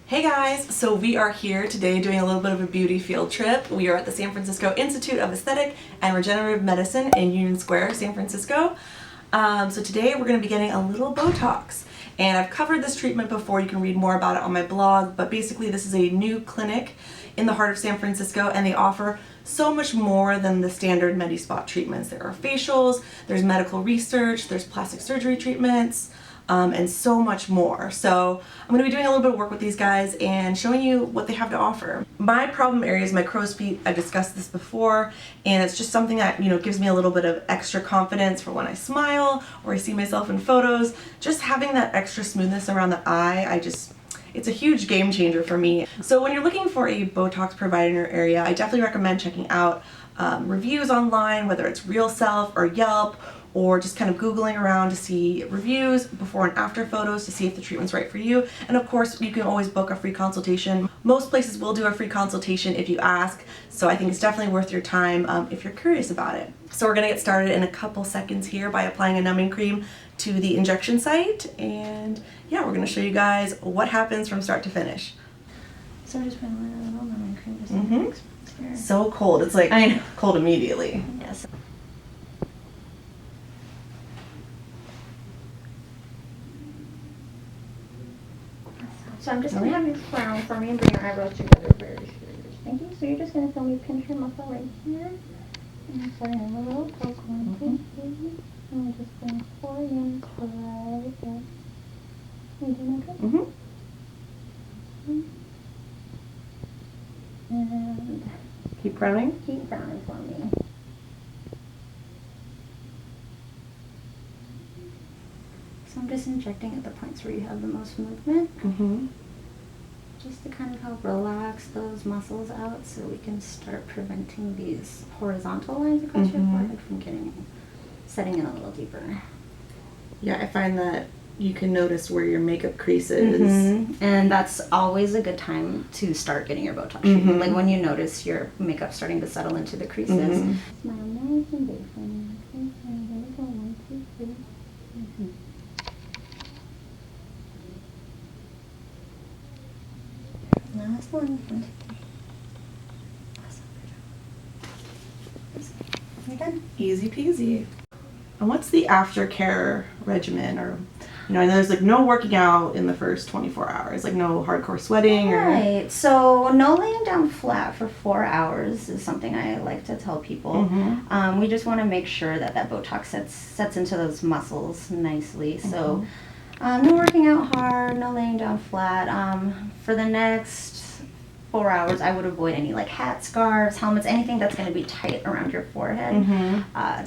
Hey guys, so we are here today doing a little bit of a beauty field trip. We are at the San Francisco Institute of Aesthetic and Regenerative Medicine in Union Square, San Francisco. So today we're going to be getting a little Botox. And I've covered this treatment before, you can read more about it on my blog, but basically this is a new clinic in the heart of San Francisco and they offer so much more than the standard Medi-Spot treatments. There are facials, there's medical research, there's plastic surgery treatments, and so much more. So I'm going to be doing a little bit of work with these guys and showing you what they have to offer. My problem area is my crow's feet. I've discussed this before, and it's just something that, gives me a little bit of extra confidence for when I smile or I see myself in photos. Just having that extra smoothness around the eye, it's a huge game changer for me. So when you're looking for a Botox provider in your area, I definitely recommend checking out reviews online, whether it's Real Self or Yelp, or just kind of Googling around to see reviews, before and after photos to see if the treatment's right for you. And of course, you can always book a free consultation. Most places will do a free consultation if you ask, so I think it's definitely worth your time if you're curious about it. So we're gonna get started in a couple seconds here by applying a numbing cream to the injection site, and yeah, we're gonna show you guys what happens from start to finish. So I'm just putting a little numbing cream just So cold, it's like cold immediately. Yes. So I'm just going to have you frown for me and bring your eyebrows together very serious. Thank you. So you're just going to feel me pinch your muscle right here. And starting a little poke on and we're just going to pour in right there. You doing okay? And keep frowning? Keep frowning for me. So I'm just injecting at the points where you have the most movement. Just to kind of help relax those muscles out so we can start preventing these horizontal lines across your forehead from setting in a little deeper. Yeah, I find that you can notice where your makeup crease is. And that's always a good time to start getting your Botox treatment. Like when you notice your makeup starting to settle into the creases. Smile nice and big for me. Okay, so here we go. 1, 2, 3. Last one. 1, 2, 3. Awesome. You're done. Easy peasy. And what's the aftercare regimen? Or, I know there's like no working out in the first 24 hours, like no hardcore sweating or... Right, so no laying down flat for 4 hours is something I like to tell people. We just want to make sure that that Botox sets into those muscles nicely. So no working out hard, no laying down flat. For the next 4 hours, I would avoid any like hat, scarves, helmets, anything that's going to be tight around your forehead.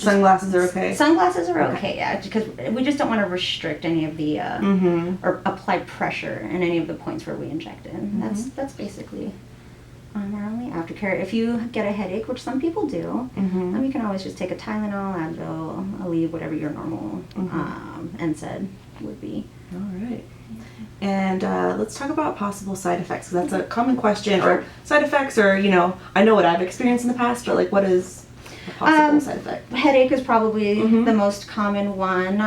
Sunglasses are okay? Sunglasses are okay, yeah, because we just don't want to restrict any of the, or apply pressure in any of the points where we inject in. That's basically our only aftercare. If you get a headache, which some people do, you can always just take a Tylenol, Advil, Aleve, whatever your normal NSAID would be. All right. And let's talk about possible side effects. That's a common question, or side effects, or I know what I've experienced in the past, but like, what is a possible side effect? Headache is probably the most common one.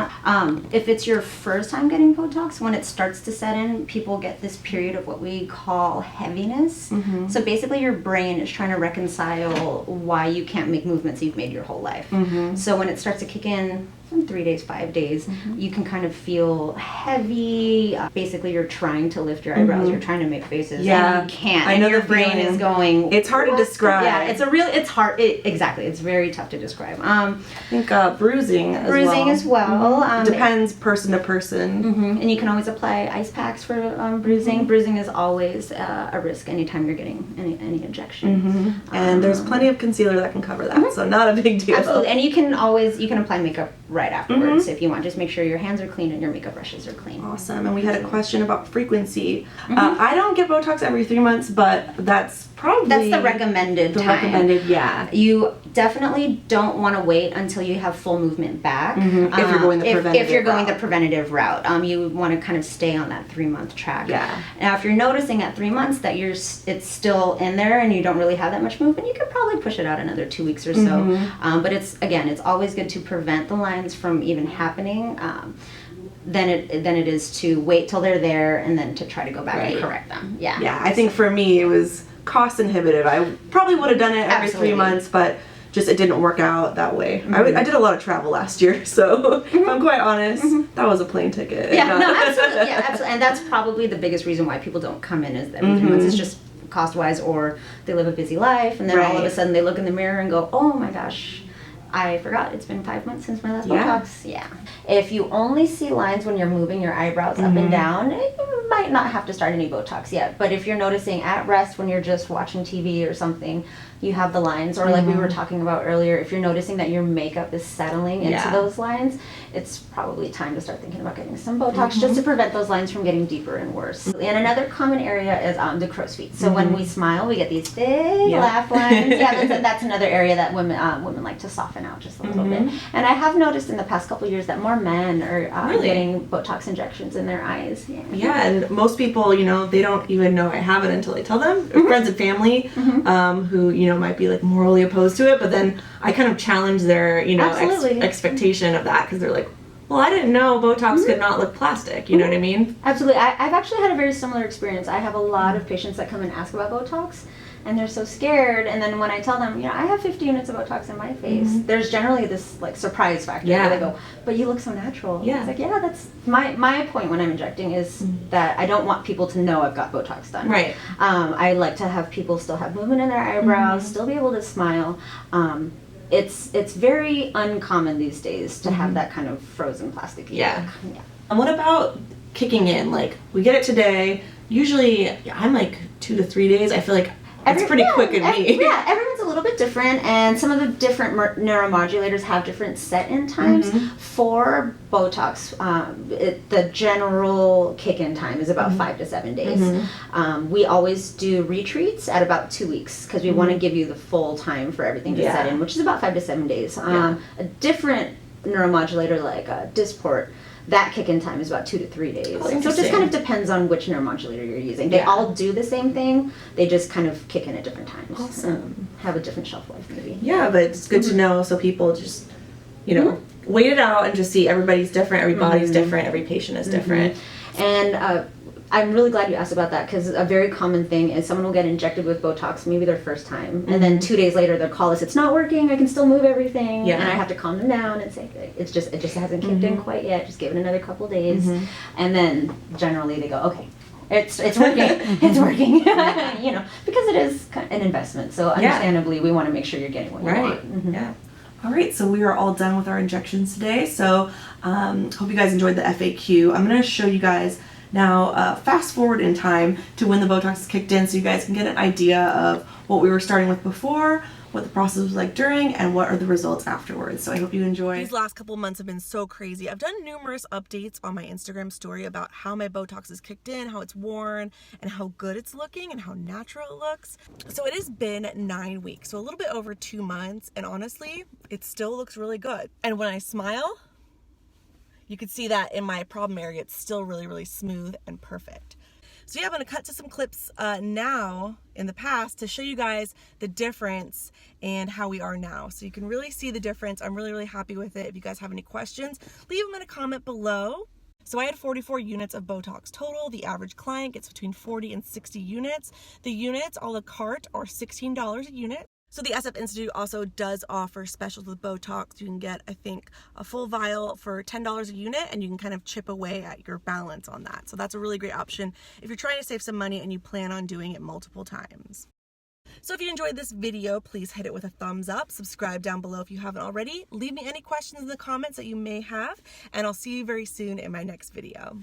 If it's your first time getting Botox, when it starts to set in, people get this period of what we call heaviness. So basically your brain is trying to reconcile why you can't make movements you've made your whole life. So when it starts to kick in, 3 days, 5 days, you can kind of feel heavy. Basically, you're trying to lift your eyebrows, you're trying to make faces, and you can't. I know your brain is going. It's hard to describe. Yeah, it's hard. Exactly, it's very tough to describe. I think bruising as well. Depends person to person. And you can always apply ice packs for bruising. Bruising is always a risk anytime you're getting any injection. And there's plenty of concealer that can cover that, so not a big deal. Absolutely, and you can apply makeup right afterwards if you want. Just make sure your hands are clean and your makeup brushes are clean. Awesome. And we had a question about frequency. I don't get Botox every 3 months, but that's the recommended time. Yeah. You definitely don't want to wait until you have full movement back. If you're going the preventative if you're going the preventative route, you want to kind of stay on that 3-month track. Yeah. Now, if you're noticing at 3 months that it's still in there and you don't really have that much movement, you could probably push it out another 2 weeks or so. But it's always good to prevent the lines from even happening. than it is to wait till they're there and then to try to go back Right. and correct them. Yeah. Yeah, I think for me it was cost inhibitive. I probably would have done it every Absolutely. 3 months, but just it didn't work out that way. I did a lot of travel last year, so if I'm quite honest, that was a plane ticket. Yeah, no, absolutely. Yeah, absolutely. And that's probably the biggest reason why people don't come in is every 3 months. It's just cost-wise, or they live a busy life, and then all of a Right. sudden they look in the mirror and go, oh my gosh, I forgot it's been 5 months since my last Yeah. Botox. Yeah. If you only see lines when you're moving your eyebrows up and down, you might not have to start any Botox yet. But if you're noticing at rest when you're just watching TV or something, you have the lines, or like we were talking about earlier, if you're noticing that your makeup is settling into those lines, it's probably time to start thinking about getting some Botox just to prevent those lines from getting deeper and worse. And another common area is the crow's feet. So when we smile, we get these big laugh lines. Yeah, that's another area that women like to soften out just a little bit. And I have noticed in the past couple of years that more men are getting Botox injections in their eyes. Yeah, and most people, you know, they don't even know I have it until I tell them. Friends and family who, you know, might be like morally opposed to it, but then I kind of challenge their, you know, expectation of that, because they're like, well, I didn't know Botox could not look plastic. You know what I mean? Absolutely. I've actually had a very similar experience. I have a lot of patients that come and ask about Botox, and they're so scared. And then when I tell them, you know, I have 50 units of Botox in my face, there's generally this like surprise factor where they go, but you look so natural. Yeah. It's like, yeah, that's my point when I'm injecting is that I don't want people to know I've got Botox done. Right. I like to have people still have movement in their eyebrows, still be able to smile. It's very uncommon these days to have that kind of frozen plastic look. Yeah. And what about kicking in? Like, we get it today. Usually, I'm like 2 to 3 days. I feel like it's pretty quick in me. Yeah, everyone's a little bit different, and some of the different neuromodulators have different set-in times. For Botox, the general kick-in time is about 5 to 7 days. We always do retreats at about 2 weeks because we want to give you the full time for everything to set in, which is about 5 to 7 days. A different neuromodulator like Dysport, that kick-in time is about 2 to 3 days. So it just kind of depends on which neuromodulator you're using. They all do the same thing. They just kind of kick in at different times. Awesome. Have a different shelf life, maybe. Yeah, but it's good to know so people just, you know, wait it out and just see everybody's different, every body's different, every patient is different. And I'm really glad you asked about that, because a very common thing is someone will get injected with Botox maybe their first time, and then 2 days later they'll call us, it's not working, I can still move everything, and I have to calm them down and say, it just hasn't kicked in quite yet, just give it another couple days. And then generally they go, okay, it's working, it's working. You know, because it is an investment, so understandably we want to make sure you're getting what you want. Yeah. All right, so we are all done with our injections today. So hope you guys enjoyed the FAQ. I'm going to show you guys now fast forward in time to when the Botox is kicked in, so you guys can get an idea of what we were starting with before, what the process was like during, and what are the results afterwards. So I hope you enjoy. These last couple months have been so crazy. I've done numerous updates on my Instagram story about how my Botox is kicked in, how it's worn, and how good it's looking, and how natural it looks. So it has been 9 weeks, so a little bit over 2 months, and honestly, it still looks really good. And when I smile, you can see that in my problem area, it's still really, really smooth and perfect. So yeah, I'm gonna cut to some clips now in the past to show you guys the difference and how we are now. So you can really see the difference. I'm really, really happy with it. If you guys have any questions, leave them in a comment below. So I had 44 units of Botox total. The average client gets between 40 and 60 units. The units a la carte are $16 a unit. So the SF Institute also does offer specials with Botox. You can get, I think, a full vial for $10 a unit, and you can kind of chip away at your balance on that. So that's a really great option if you're trying to save some money and you plan on doing it multiple times. So if you enjoyed this video, please hit it with a thumbs up. Subscribe down below if you haven't already. Leave me any questions in the comments that you may have, and I'll see you very soon in my next video.